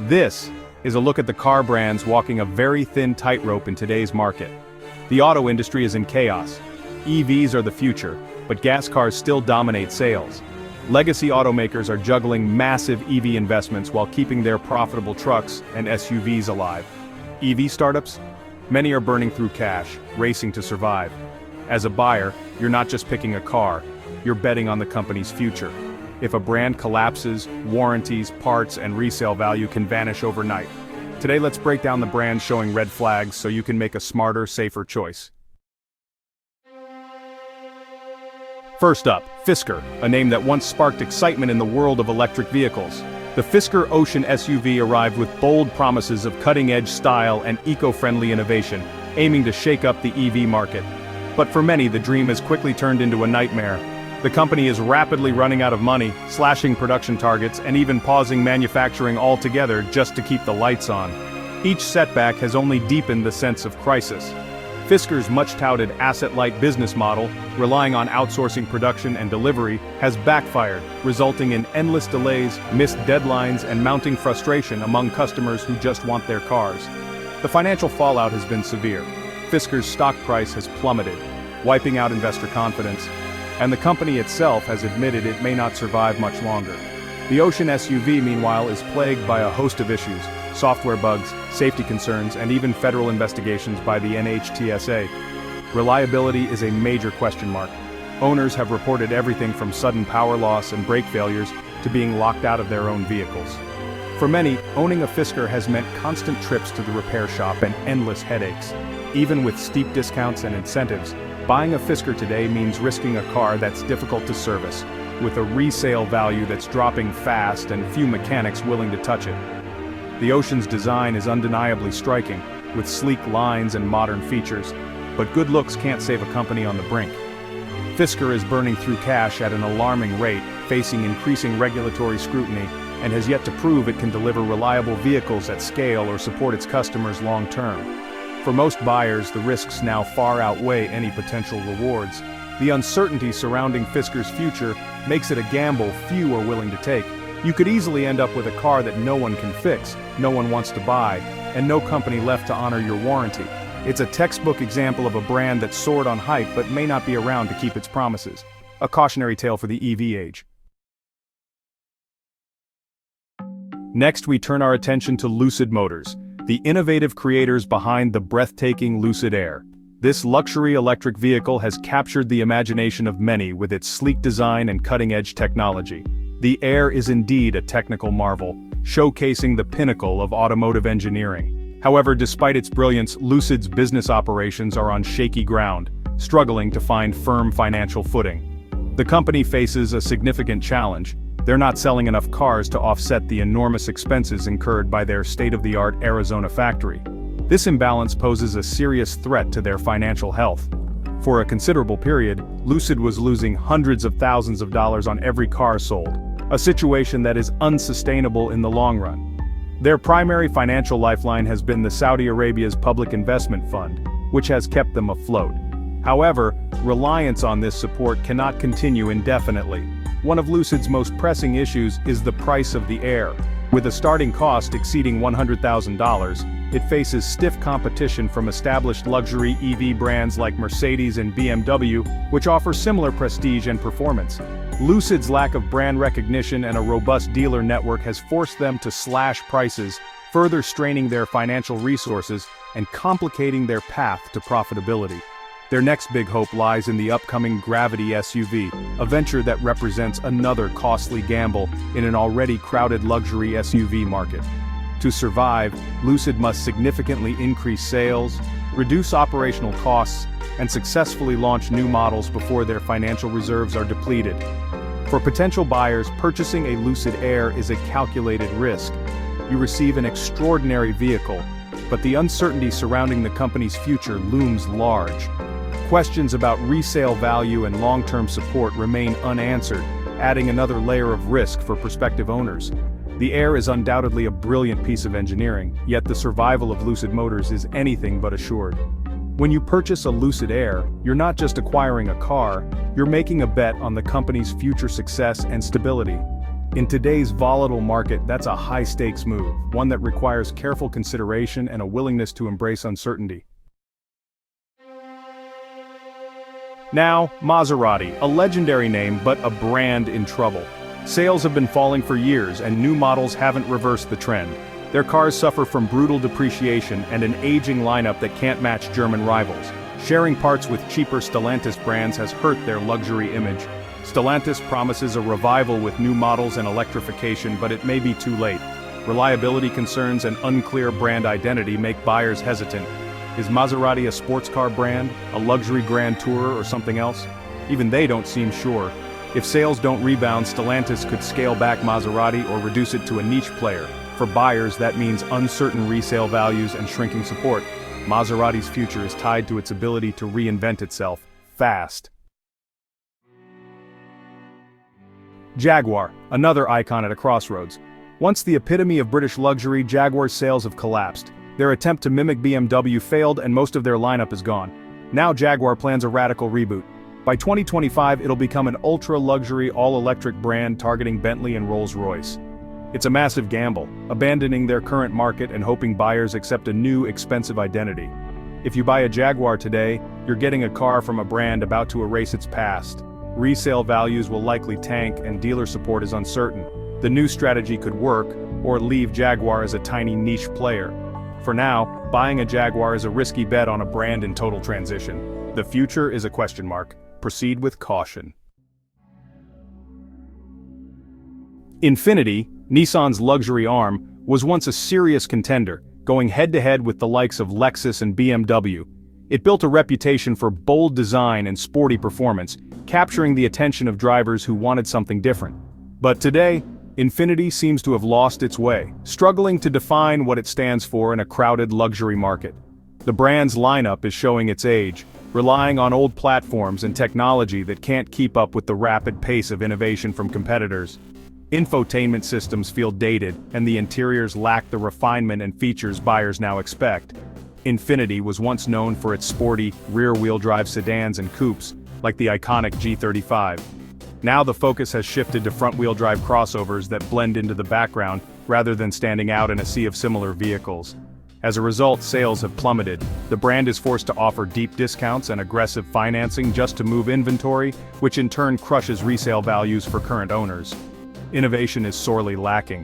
This is a look at the car brands walking a very thin tightrope in today's market. The auto industry is in chaos. EVs are the future, but gas cars still dominate sales. Legacy automakers are juggling massive EV investments while keeping their profitable trucks and SUVs alive. EV startups? Many are burning through cash, racing to survive. As a buyer, you're not just picking a car, you're betting on the company's future. If a brand collapses, warranties, parts, and resale value can vanish overnight. Today let's break down the brands showing red flags so you can make a smarter, safer choice. First up, Fisker, a name that once sparked excitement in the world of electric vehicles. The Fisker Ocean SUV arrived with bold promises of cutting-edge style and eco-friendly innovation, aiming to shake up the EV market. But for many, the dream has quickly turned into a nightmare. The company is rapidly running out of money, slashing production targets, and even pausing manufacturing altogether just to keep the lights on. Each setback has only deepened the sense of crisis. Fisker's much-touted asset-light business model, relying on outsourcing production and delivery, has backfired, resulting in endless delays, missed deadlines, and mounting frustration among customers who just want their cars. The financial fallout has been severe. Fisker's stock price has plummeted, wiping out investor confidence, and the company itself has admitted it may not survive much longer. The Ocean SUV, meanwhile, is plagued by a host of issues: software bugs, safety concerns, and even federal investigations by the NHTSA. Reliability is a major question mark. Owners have reported everything from sudden power loss and brake failures to being locked out of their own vehicles. For many, owning a Fisker has meant constant trips to the repair shop and endless headaches. Even with steep discounts and incentives, buying a Fisker today means risking a car that's difficult to service, with a resale value that's dropping fast and few mechanics willing to touch it. The Ocean's design is undeniably striking, with sleek lines and modern features, but good looks can't save a company on the brink. Fisker is burning through cash at an alarming rate, facing increasing regulatory scrutiny, and has yet to prove it can deliver reliable vehicles at scale or support its customers long-term. For most buyers, the risks now far outweigh any potential rewards. The uncertainty surrounding Fisker's future makes it a gamble few are willing to take. You could easily end up with a car that no one can fix, no one wants to buy, and no company left to honor your warranty. It's a textbook example of a brand that soared on hype but may not be around to keep its promises. A cautionary tale for the EV age. Next, we turn our attention to Lucid Motors, the innovative creators behind the breathtaking Lucid Air. This luxury electric vehicle has captured the imagination of many with its sleek design and cutting-edge technology. The Air is indeed a technical marvel, showcasing the pinnacle of automotive engineering. However, despite its brilliance, Lucid's business operations are on shaky ground, struggling to find firm financial footing. The company faces a significant challenge. They're not selling enough cars to offset the enormous expenses incurred by their state-of-the-art Arizona factory. This imbalance poses a serious threat to their financial health. For a considerable period, Lucid was losing hundreds of thousands of dollars on every car sold, a situation that is unsustainable in the long run. Their primary financial lifeline has been the Saudi Arabia's Public Investment Fund, which has kept them afloat. However, reliance on this support cannot continue indefinitely. One of Lucid's most pressing issues is the price of the Air. With a starting cost exceeding $100,000, it faces stiff competition from established luxury EV brands like Mercedes and BMW, which offer similar prestige and performance. Lucid's lack of brand recognition and a robust dealer network has forced them to slash prices, further straining their financial resources and complicating their path to profitability. Their next big hope lies in the upcoming Gravity SUV, a venture that represents another costly gamble in an already crowded luxury SUV market. To survive, Lucid must significantly increase sales, reduce operational costs, and successfully launch new models before their financial reserves are depleted. For potential buyers, purchasing a Lucid Air is a calculated risk. You receive an extraordinary vehicle, but the uncertainty surrounding the company's future looms large. Questions about resale value and long-term support remain unanswered, adding another layer of risk for prospective owners. The Air is undoubtedly a brilliant piece of engineering, yet the survival of Lucid Motors is anything but assured. When you purchase a Lucid Air, you're not just acquiring a car, you're making a bet on the company's future success and stability. In today's volatile market, that's a high-stakes move, one that requires careful consideration and a willingness to embrace uncertainty. Now, Maserati, a legendary name but a brand in trouble. Sales have been falling for years and new models haven't reversed the trend. Their cars suffer from brutal depreciation and an aging lineup that can't match German rivals. Sharing parts with cheaper Stellantis brands has hurt their luxury image. Stellantis promises a revival with new models and electrification, but it may be too late. Reliability concerns and unclear brand identity make buyers hesitant. Is Maserati a sports car brand, a luxury grand tourer, or something else? Even they don't seem sure. If sales don't rebound, Stellantis could scale back Maserati or reduce it to a niche player. For buyers, that means uncertain resale values and shrinking support. Maserati's future is tied to its ability to reinvent itself, fast. Jaguar, another icon at a crossroads. Once the epitome of British luxury, Jaguar's sales have collapsed. Their attempt to mimic BMW failed and most of their lineup is gone. Now Jaguar plans a radical reboot. By 2025, it'll become an ultra-luxury, all-electric brand targeting Bentley and Rolls-Royce. It's a massive gamble, abandoning their current market and hoping buyers accept a new, expensive identity. If you buy a Jaguar today, you're getting a car from a brand about to erase its past. Resale values will likely tank and dealer support is uncertain. The new strategy could work, or leave Jaguar as a tiny niche player. For now, buying a Jaguar is a risky bet on a brand in total transition. The future is a question mark. Proceed with caution. Infiniti, Nissan's luxury arm, was once a serious contender, going head-to-head with the likes of Lexus and BMW. It built a reputation for bold design and sporty performance, capturing the attention of drivers who wanted something different. But today, Infiniti seems to have lost its way, struggling to define what it stands for in a crowded luxury market. The brand's lineup is showing its age, relying on old platforms and technology that can't keep up with the rapid pace of innovation from competitors. Infotainment systems feel dated, and the interiors lack the refinement and features buyers now expect. Infiniti was once known for its sporty, rear-wheel drive sedans and coupes, like the iconic G35. Now the focus has shifted to front-wheel drive crossovers that blend into the background, rather than standing out in a sea of similar vehicles. As a result, sales have plummeted. The brand is forced to offer deep discounts and aggressive financing just to move inventory, which in turn crushes resale values for current owners. Innovation is sorely lacking.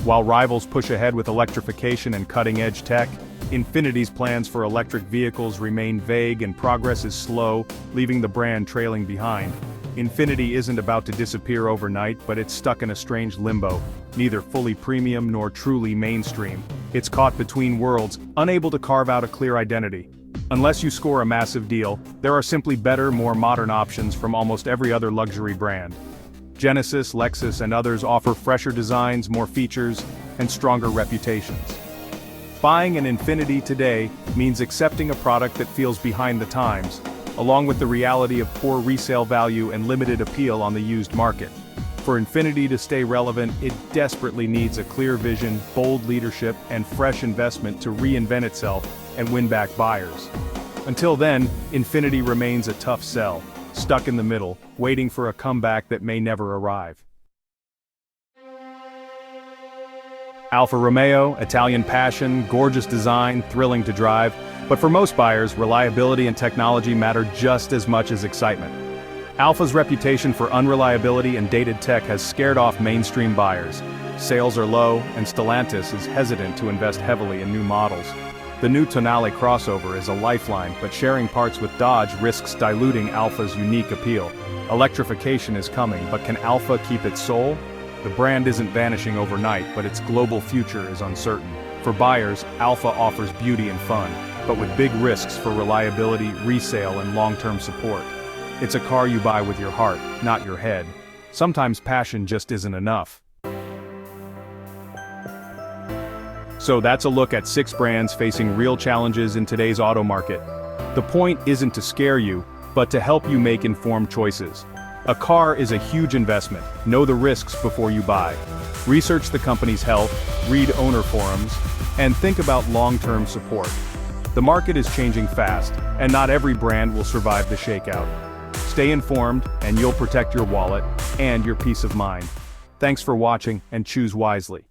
While rivals push ahead with electrification and cutting-edge tech, Infiniti's plans for electric vehicles remain vague and progress is slow, leaving the brand trailing behind. Infiniti isn't about to disappear overnight, but it's stuck in a strange limbo, neither fully premium nor truly mainstream. It's caught between worlds, unable to carve out a clear identity. Unless you score a massive deal, there are simply better, more modern options from almost every other luxury brand. Genesis, Lexus, and others offer fresher designs, more features, and stronger reputations. Buying an Infiniti today means accepting a product that feels behind the times, along with the reality of poor resale value and limited appeal on the used market. For Infiniti to stay relevant, it desperately needs a clear vision, bold leadership, and fresh investment to reinvent itself and win back buyers. Until then, Infiniti remains a tough sell, stuck in the middle, waiting for a comeback that may never arrive. Alfa Romeo, Italian passion, gorgeous design, thrilling to drive, but for most buyers, reliability and technology matter just as much as excitement. Alfa's reputation for unreliability and dated tech has scared off mainstream buyers. Sales are low, and Stellantis is hesitant to invest heavily in new models. The new Tonale crossover is a lifeline, but sharing parts with Dodge risks diluting Alfa's unique appeal. Electrification is coming, but can Alfa keep its soul? The brand isn't vanishing overnight, but its global future is uncertain. For buyers, Alfa offers beauty and fun, but with big risks for reliability, resale, and long-term support. It's a car you buy with your heart, not your head. Sometimes passion just isn't enough. So that's a look at 6 brands facing real challenges in today's auto market. The point isn't to scare you, but to help you make informed choices. A car is a huge investment. Know the risks before you buy. Research the company's health, read owner forums, and think about long-term support. The market is changing fast, and not every brand will survive the shakeout. Stay informed, and you'll protect your wallet and your peace of mind. Thanks for watching, and choose wisely.